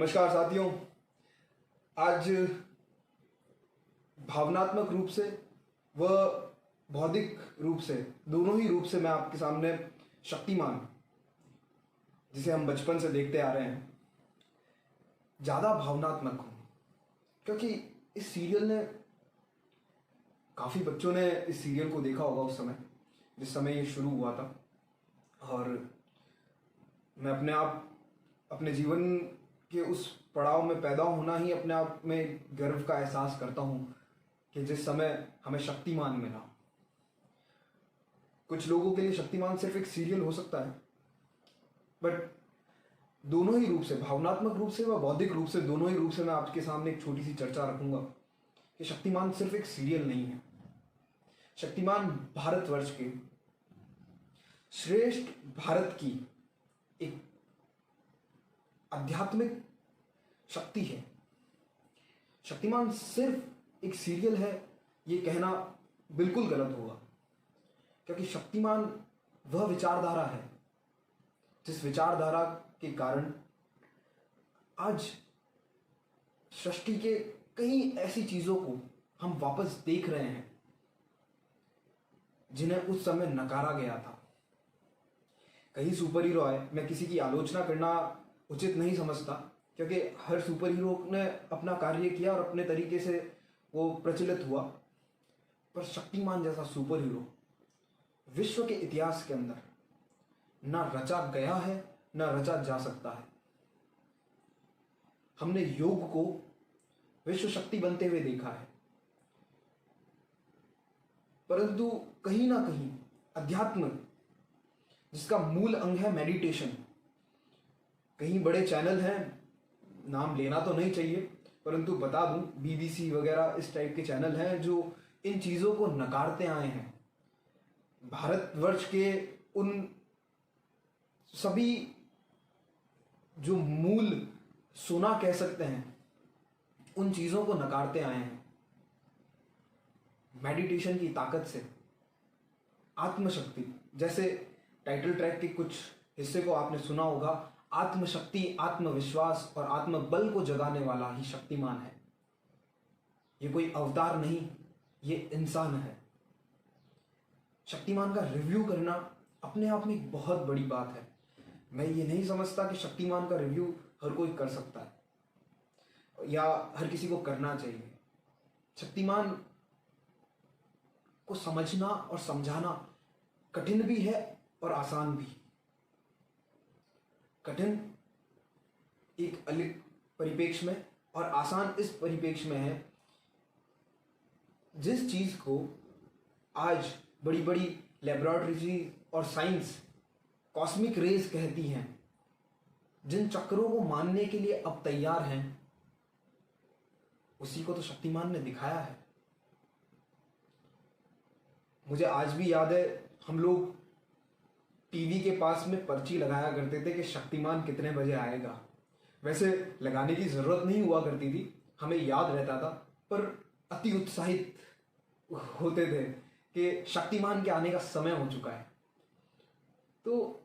नमस्कार साथियों। आज भावनात्मक रूप से व बौद्धिक रूप से, दोनों ही रूप से मैं आपके सामने शक्तिमान, जिसे हम बचपन से देखते आ रहे हैं, ज़्यादा भावनात्मक हूँ। क्योंकि इस सीरियल ने, काफ़ी बच्चों ने इस सीरियल को देखा होगा उस समय जिस समय ये शुरू हुआ था। और मैं अपने जीवन के उस पड़ाव में पैदा होना ही अपने आप में गर्व का एहसास करता हूँ कि जिस समय हमें शक्तिमान मिला। कुछ लोगों के लिए शक्तिमान सिर्फ एक सीरियल हो सकता है, बट दोनों ही रूप से, भावनात्मक रूप से व बौद्धिक रूप से, दोनों ही रूप से मैं आपके सामने एक छोटी सी चर्चा रखूंगा कि शक्तिमान सिर्फ एक सीरियल नहीं है। शक्तिमान भारतवर्ष के, श्रेष्ठ भारत की एक आध्यात्मिक शक्ति है। शक्तिमान सिर्फ एक सीरियल है, ये कहना बिल्कुल गलत होगा, क्योंकि शक्तिमान वह विचारधारा है जिस विचारधारा के कारण आज सृष्टि के कई ऐसी चीजों को हम वापस देख रहे हैं जिन्हें उस समय नकारा गया था। कई सुपर हीरो आए, मैं किसी की आलोचना करना उचित नहीं समझता, क्योंकि हर सुपर हीरो ने अपना कार्य किया और अपने तरीके से वो प्रचलित हुआ। पर शक्तिमान जैसा सुपर हीरो विश्व के इतिहास के अंदर ना रचा गया है, ना रचा जा सकता है। हमने योग को विश्व शक्ति बनते हुए देखा है, परंतु कहीं ना कहीं अध्यात्म, जिसका मूल अंग है मेडिटेशन, कहीं बड़े चैनल हैं, नाम लेना तो नहीं चाहिए परंतु बता दूं, बीबीसी वगैरह इस टाइप के चैनल हैं जो इन चीज़ों को नकारते आए हैं। भारतवर्ष के उन सभी जो मूल सोना कह सकते हैं, उन चीज़ों को नकारते आए हैं। मेडिटेशन की ताकत से आत्मशक्ति, जैसे टाइटल ट्रैक के कुछ हिस्से को आपने सुना होगा, आत्मशक्ति, आत्मविश्वास और आत्मबल को जगाने वाला ही शक्तिमान है। ये कोई अवतार नहीं, ये इंसान है। शक्तिमान का रिव्यू करना अपने आप में एक बहुत बड़ी बात है। मैं ये नहीं समझता कि शक्तिमान का रिव्यू हर कोई कर सकता है या हर किसी को करना चाहिए। शक्तिमान को समझना और समझाना कठिन भी है और आसान भी। कठिन एक अलग परिप्रेक्ष्य में और आसान इस परिप्रेक्ष्य में है, जिस चीज को आज बड़ी बड़ी लेबोरेटरी और साइंस कॉस्मिक रेज कहती हैं, जिन चक्रों को मानने के लिए अब तैयार हैं, उसी को तो शक्तिमान ने दिखाया है। मुझे आज भी याद है, हम लोग टीवी के पास में पर्ची लगाया करते थे कि शक्तिमान कितने बजे आएगा। वैसे लगाने की जरूरत नहीं हुआ करती थी, हमें याद रहता था, पर अति उत्साहित होते थे कि शक्तिमान के आने का समय हो चुका है। तो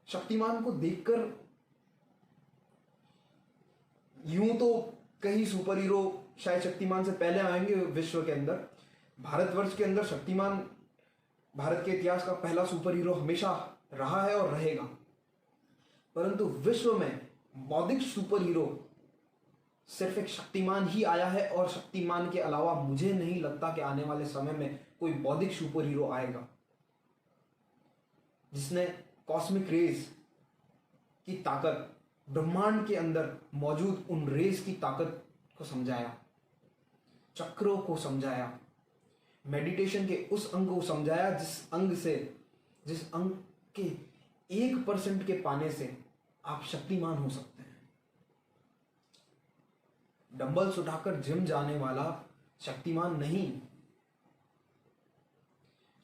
शक्तिमान को देखकर यूं तो कई सुपर हीरो शायद शक्तिमान से पहले आएंगे विश्व के अंदर। भारतवर्ष के अंदर शक्तिमान भारत के इतिहास का पहला सुपर हीरो हमेशा रहा है और रहेगा। परंतु विश्व में बौद्धिक सुपर हीरो सिर्फ एक शक्तिमान ही आया है, और शक्तिमान के अलावा मुझे नहीं लगता कि आने वाले समय में कोई बौद्धिक सुपर हीरो आएगा जिसने कॉस्मिक रेज की ताकत, ब्रह्मांड के अंदर मौजूद उन रेज की ताकत को समझाया, चक्रों को समझाया, मेडिटेशन के उस अंग को समझाया जिस अंग के 1% के पाने से आप शक्तिमान हो सकते हैं। डंबल्स उठाकर जिम जाने वाला शक्तिमान नहीं।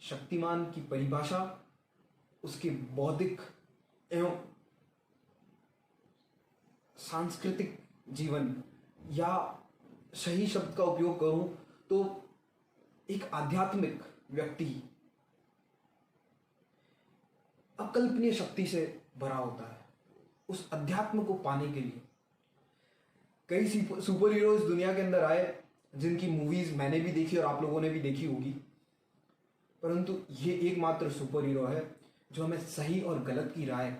शक्तिमान की परिभाषा उसके बौद्धिक एवं सांस्कृतिक जीवन, या सही शब्द का उपयोग करूं तो एक आध्यात्मिक व्यक्ति अकल्पनीय शक्ति से भरा होता है। उस अध्यात्म को पाने के लिए कई सुपर हीरोज दुनिया के अंदर आए जिनकी मूवीज मैंने भी देखी और आप लोगों ने भी देखी होगी, परंतु ये एकमात्र सुपर हीरो है जो हमें सही और गलत की राय,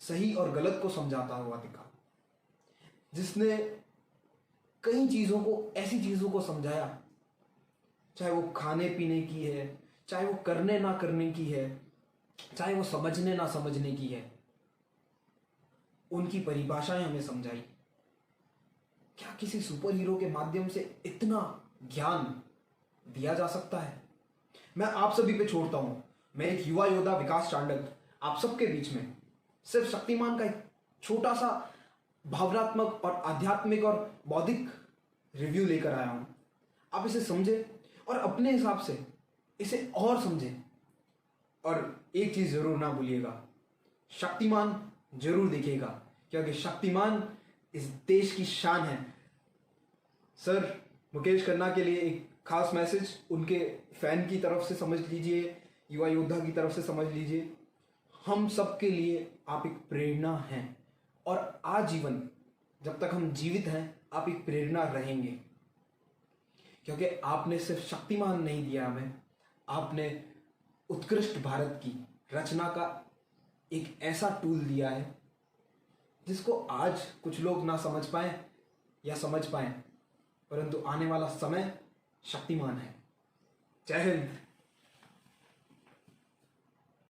सही और गलत को समझाता हुआ दिखा, जिसने कई चीज़ों को, ऐसी चीज़ों को समझाया, चाहे वो खाने पीने की है, चाहे वो करने ना करने की है, चाहे वो समझने ना समझने की है, उनकी परिभाषाएं हमें समझाई। क्या किसी सुपर हीरो के माध्यम से इतना ज्ञान दिया जा सकता है? मैं आप सभी पे छोड़ता हूं, मैं एक युवा योद्धा विकास चांडक आप सबके बीच में सिर्फ शक्तिमान का एक छोटा सा भावनात्मक और आध्यात्मिक और बौद्धिक रिव्यू लेकर आया हूं। आप इसे समझें और अपने हिसाब से इसे और समझें। और एक चीज जरूर ना भूलिएगा, शक्तिमान जरूर देखिएगा, क्योंकि शक्तिमान इस देश की शान है। सर मुकेश खन्ना के लिए एक खास मैसेज उनके फैन की तरफ से समझ लीजिए, युवा योद्धा की तरफ से समझ लीजिए, हम सब के लिए आप एक प्रेरणा हैं और आजीवन जब तक हम जीवित हैं आप एक प्रेरणा रहेंगे, क्योंकि आपने सिर्फ शक्तिमान नहीं दिया हमें, आपने उत्कृष्ट भारत की रचना का एक ऐसा टूल दिया है जिसको आज कुछ लोग ना समझ पाए या समझ पाए, परंतु आने वाला समय शक्तिमान है। जय हिंद।